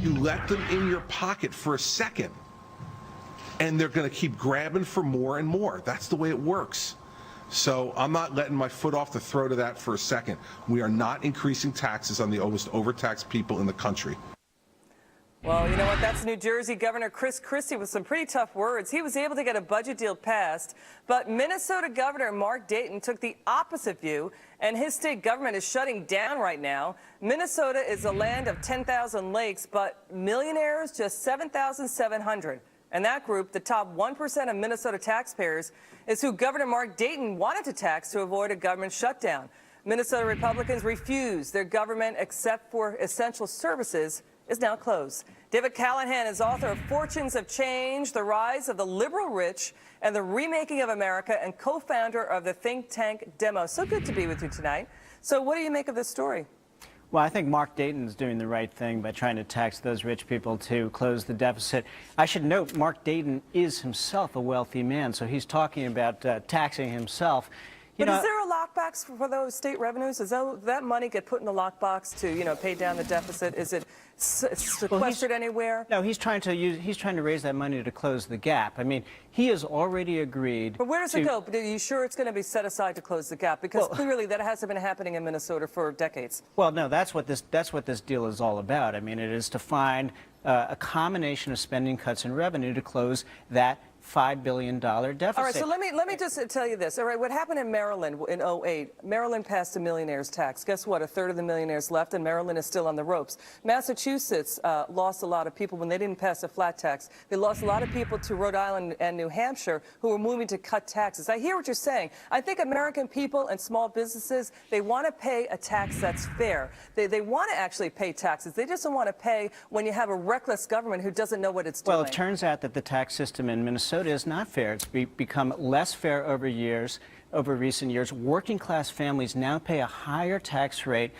You let them in your pocket for a second, and they're going to keep grabbing for more and more. That's the way it works. So I'm not letting my foot off the throat of that for a second. We are not increasing taxes on the most overtaxed people in the country. Well, you know what? That's New Jersey Governor Chris Christie with some pretty tough words. He was able to get a budget deal passed, but Minnesota Governor Mark Dayton took the opposite view, and his state government is shutting down right now. Minnesota is a land of 10,000 lakes, but millionaires just 7,700. And that group, the top 1% of Minnesota taxpayers, is who Governor Mark Dayton wanted to tax to avoid a government shutdown. Minnesota Republicans refuse. Their government, except for essential services, is now closed. David Callahan is author of Fortunes of Change, The Rise of the Liberal Rich, and the Remaking of America, and co-founder of the think tank Demo. So good to be with you tonight. So what do you make of this story? Well, I think Mark Dayton is doing the right thing by trying to tax those rich people to close the deficit. I should note Mark Dayton is himself a wealthy man, so he's talking about taxing himself. But is there a lockbox for those state revenues? Does that money get put in the lockbox to, pay down the deficit? Is it sequestered anywhere? No, he's trying to raise that money to close the gap. I mean, he has already agreed. But where does it go? Are you sure it's going to be set aside to close the gap? Because clearly that hasn't been happening in Minnesota for decades. Well, no, that's what this deal is all about. I mean, it is to find a combination of spending cuts and revenue to close that $5 billion deficit. All right, so let me just tell you this. All right, what happened in Maryland in 2008, Maryland passed a millionaire's tax. Guess what? A third of the millionaires left, and Maryland is still on the ropes. Massachusetts lost a lot of people when they didn't pass a flat tax. They lost a lot of people to Rhode Island and New Hampshire who were moving to cut taxes. I hear what you're saying. I think American people and small businesses, they want to pay a tax that's fair. They want to actually pay taxes. They just don't want to pay when you have a reckless government who doesn't know what it's doing. Well, it turns out that the tax system in Minnesota is not fair. It's become less fair over recent years. Working class families now pay a higher tax rate,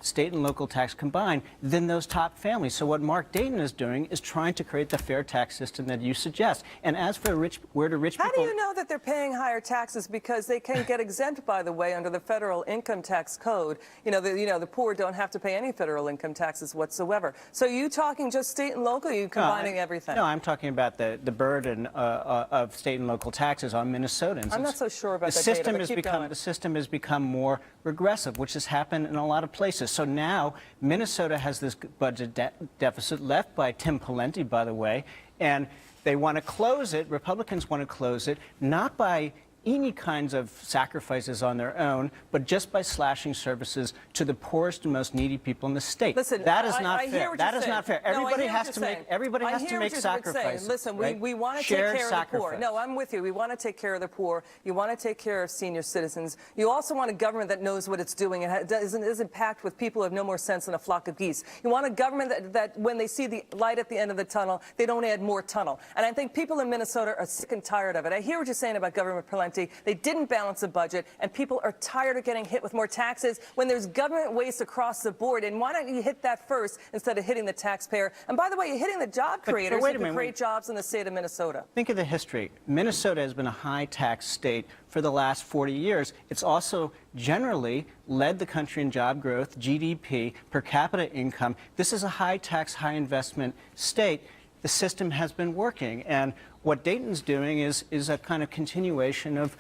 state and local tax combined, than those top families. So what Mark Dayton is doing is trying to create the fair tax system that you suggest. And as for where do rich people... How do you know that they're paying higher taxes? Because they can get exempt, by the way, under the federal income tax code. The poor don't have to pay any federal income taxes whatsoever. So are you talking just state and local? Or are you combining everything? No, I'm talking about the burden of state and local taxes on Minnesotans. I'm not so sure about that data, but the system has become more regressive, which has happened in a lot of places. So now Minnesota has this budget deficit left by Tim Pawlenty, by the way, and they want to close it. Republicans want to close it, not by any kinds of sacrifices on their own, but just by slashing services to the poorest and most needy people in the state. Listen, that is not fair. That is saying. not fair. Everybody has to make sacrifices. Listen, right? we want to take care of the poor. No, I'm with you. We want to take care of the poor. You want to take care of senior citizens. You also want a government that knows what it's doing and isn't packed with people who have no more sense than a flock of geese. You want a government that when they see the light at the end of the tunnel, they don't add more tunnel. And I think people in Minnesota are sick and tired of it. I hear what you're saying about Governor Pawlenty. They didn't balance the budget, and people are tired of getting hit with more taxes when there's government waste across the board. And why don't you hit that first instead of hitting the taxpayer? And by the way, you're hitting the job creators who can create jobs in the state of Minnesota. Think of the history. Minnesota has been a high-tax state for the last 40 years. It's also generally led the country in job growth, GDP, per capita income. This is a high-tax, high-investment state. The system has been working, and what Dayton's doing is a kind of continuation of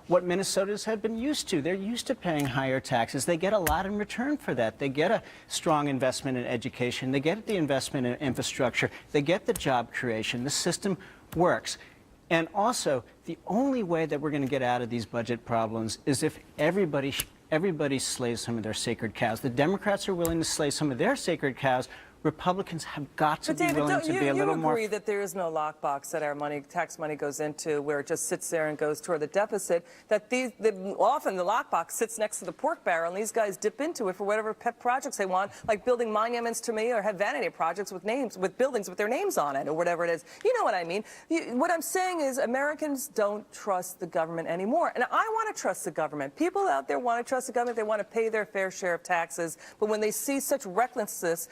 what Minnesotans have been used to. They're used to paying higher taxes. They get a lot in return for that. They get a strong investment in education. They get the investment in infrastructure. They get the job creation. The system works. And also, the only way that we're going to get out of these budget problems is if everybody slays some of their sacred cows. The Democrats are willing to slay some of their sacred cows. Republicans have got to be willing to be a little more... But David, you agree that there is no lockbox that our tax money goes into where it just sits there and goes toward the deficit, that often the lockbox sits next to the pork barrel and these guys dip into it for whatever pet projects they want, like building monuments to me or have vanity projects with buildings with their names on it or whatever it is. You know what I mean. What I'm saying is Americans don't trust the government anymore. And I want to trust the government. People out there want to trust the government. They want to pay their fair share of taxes. But when they see such recklessness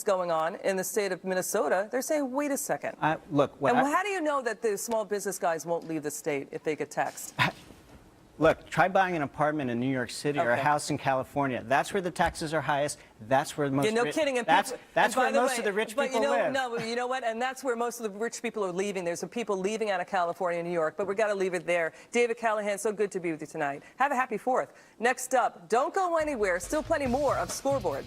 going on in the state of Minnesota, they're saying, wait a second. Look, how do you know that the small business guys won't leave the state if they get taxed? Look, try buying an apartment in New York City or a Okay. house in California. That's where the taxes are highest. That's where most Yeah, no kidding. And that's people, that's and where by the most way, of the rich but people you know, live. No, but you know what? And that's where most of the rich people are leaving. There's some people leaving out of California and New York, but we've got to leave it there. David Callahan, so good to be with you tonight. Have a happy 4th. Next up, don't go anywhere. Still plenty more of Scoreboard.